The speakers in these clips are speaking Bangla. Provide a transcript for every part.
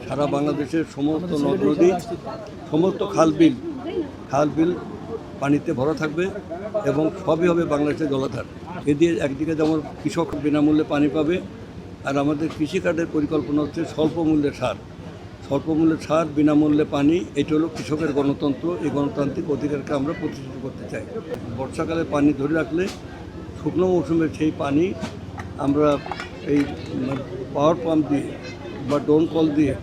সারা বাংলাদেশের সমস্ত নদ নদী, সমস্ত খাল বিল পানিতে ভরা থাকবে এবং সবই হবে বাংলাদেশের জলাধার। এদিকে একদিকে যেমন কৃষক বিনামূল্যে পানি পাবে, আর আমাদের কৃষিকার্ডের পরিকল্পনা হচ্ছে স্বল্প মূল্যের সার, বিনামূল্যে পানি। এটা হলো কৃষকের গণতন্ত্র। এই গণতান্ত্রিক অধিকারকে আমরা প্রতিষ্ঠিত করতে চাই। বর্ষাকালে পানি ধরে রাখলে শুকনো মৌসুমের সেই পানি আমরা এই পাওয়ার পাম্প দিয়ে বা ডোন কল দিয়ে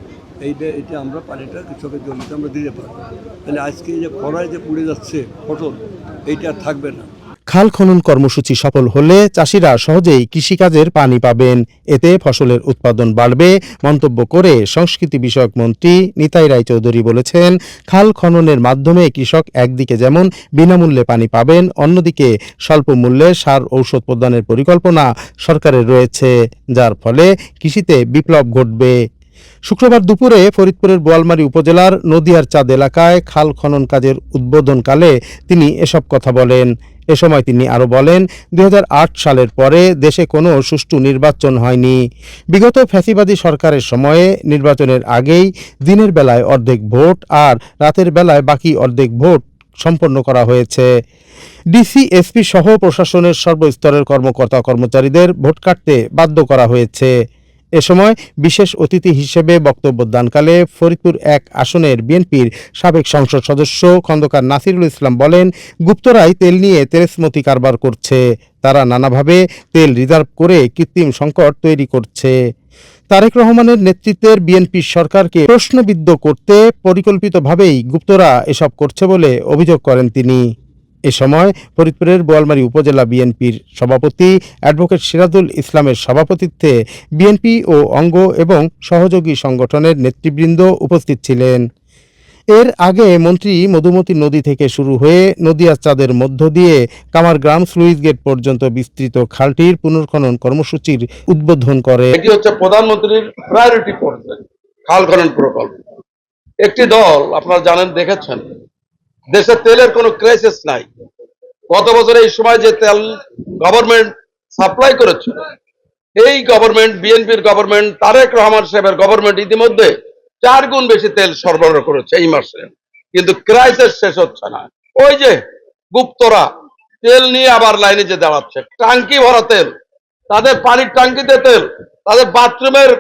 এইটা আমরা পানিটা কৃষকের জমিতে আমরা দিতে পারবো। তাহলে আজকে এই যে খরায় যে পুড়ে যাচ্ছে ফসল, এইটা আর থাকবে না। খাল খনন কর্মসূচি সফল হলে চাষিরা সহজেই কৃষিকাজের পানি পাবেন, এতে ফসলের উৎপাদন বাড়বে মন্তব্য করে সংস্কৃতি বিষয়ক মন্ত্রী নিতাই রায়চৌধুরী বলেছেন, খাল খননের মাধ্যমে কৃষক একদিকে যেমন বিনামূল্যে পানি পাবেন, অন্যদিকে স্বল্প মূল্যে সার ঔষধ প্রদানের পরিকল্পনা সরকারের রয়েছে, যার ফলে কৃষিতে বিপ্লব ঘটবে। শুক্রবার দুপুরে ফরিদপুরের বোয়ালমারী উপজেলার নদিয়ার চাঁদ এলাকায় খাল খনন কাজের উদ্বোধনকালে তিনি এসব কথা বলেন। এ সময় তিনি আরও বলেন, 2008 সালের পরে দেশে কোনো সুষ্ঠু নির্বাচন হয়নি। বিগত ফ্যাসিবাদী সরকারের সময়ে নির্বাচনের আগেই দিনের বেলায় অর্ধেক ভোট আর রাতের বেলায় বাকি অর্ধেক ভোট সম্পন্ন করা হয়েছে। ডিসি, এসপি সহ প্রশাসনের সর্বস্তরের কর্মকর্তা কর্মচারীদের ভোট কাটতে বাধ্য করা হয়েছে। এ সময় বিশেষ অতিথি হিসেবে বক্তব্য দানকালে ফরিদপুর 1 আসনের বিএনপির সাবেক সংসদ সদস্য খন্দকার নাসিরুল ইসলাম বলেন, গুপ্তরাই তেল নিয়ে তেরেসমতি কারবার করছে। তারা নানাভাবে তেল রিজার্ভ করে কৃত্রিম সংকট তৈরি করছে। তারেক রহমানের নেতৃত্বের বিএনপি সরকারকে প্রশ্নবিদ্ধ করতে পরিকল্পিতভাবেই গুপ্তরা এসব করছে বলে অভিযোগ করেন তিনি। এ সময় ফরিদপুরের বোয়ালমারী উপজেলা বিএনপির সভাপতি অ্যাডভোকেট সিরাজুল ইসলামের সভাপতিত্বে বিএনপি ও অঙ্গ এবং সহযোগী সংগঠনের নেতৃবৃন্দ উপস্থিত ছিলেন। এর আগে মন্ত্রী মধুমতি নদী থেকে শুরু হয়ে নদিয়া চাঁদের মধ্য দিয়ে কামারগ্রাম স্লুইস গেট পর্যন্ত বিস্তৃত খালটির পুনর্খনন কর্মসূচির উদ্বোধন করে। এটি হচ্ছে প্রধানমন্ত্রীর প্রায়োরিটি প্রজেক্ট, খাল খনন প্রকল্প। একটি দল, আপনারা জানেন, দেখেছেন, দেশে তেলের কোনো ক্রাইসিস নাই। গত বছর এই সময় যে তেল গভর্নমেন্ট সাপ্লাই করেছিল, এই গভর্নমেন্ট, বিএনপির গভর্নমেন্ট, তারেক রহমান সাহেবের গভর্নমেন্ট ইতিমধ্যে 4 গুণ বেশি তেল সরবরাহ করেছে এই মাসে, কিন্তু ক্রাইসিস শেষ হচ্ছে না। ওই যে গুপ্তরা তেল নিয়ে আবার লাইনে যে দাঁড়াচ্ছে, টাঙ্কি ভরা তেল, তাদের পানির টাঙ্কিতে তেল, তাদের বাথরুমের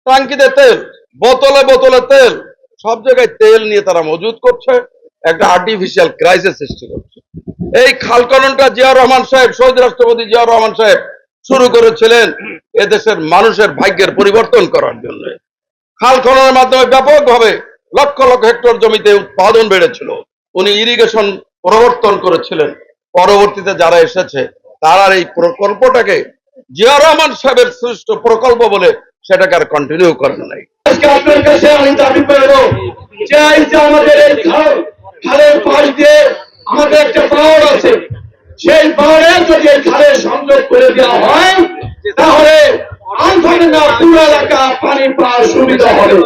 টাঙ্কিতে তেল, বোতলে বোতলে তেল, সব জায়গায় তেল নিয়ে তারা মজুদ করছে, একটা আর্টিফিশিয়াল ক্রাইসিস সৃষ্টি করছে। এই খাল খননটা জিয়াউর রহমান সাহেব, শহীদ রাষ্ট্রপতি জিয়াউর রহমান সাহেব শুরু করেছিলেন এদেশের মানুষের ভাগ্যের পরিবর্তন করার জন্য। খাল খননের মাধ্যমে ব্যাপকভাবে লক্ষ লক্ষ হেক্টর জমিতে উৎপাদন বেড়েছিল। উনি ইরিগেশন প্রবর্তন করেছিলেন। পরবর্তীতে যারা এসেছে তারা এই প্রকল্পটাকে জিয়াউর রহমান সাহেবের সৃষ্ট প্রকল্প বলে সেটাকে আর কন্টিনিউ করেন নাই। আপনার কাছে আমি দাবি করবো, চাই যে আমাদের এই খালের পাশ দিয়ে আমাদের একটা পাহাড় আছে, সেই পাহাড়ে যদি এই খালের সংযোগ করে দেওয়া হয়, তাহলে পুরো এলাকা পানি পাওয়ার সুবিধা হবে।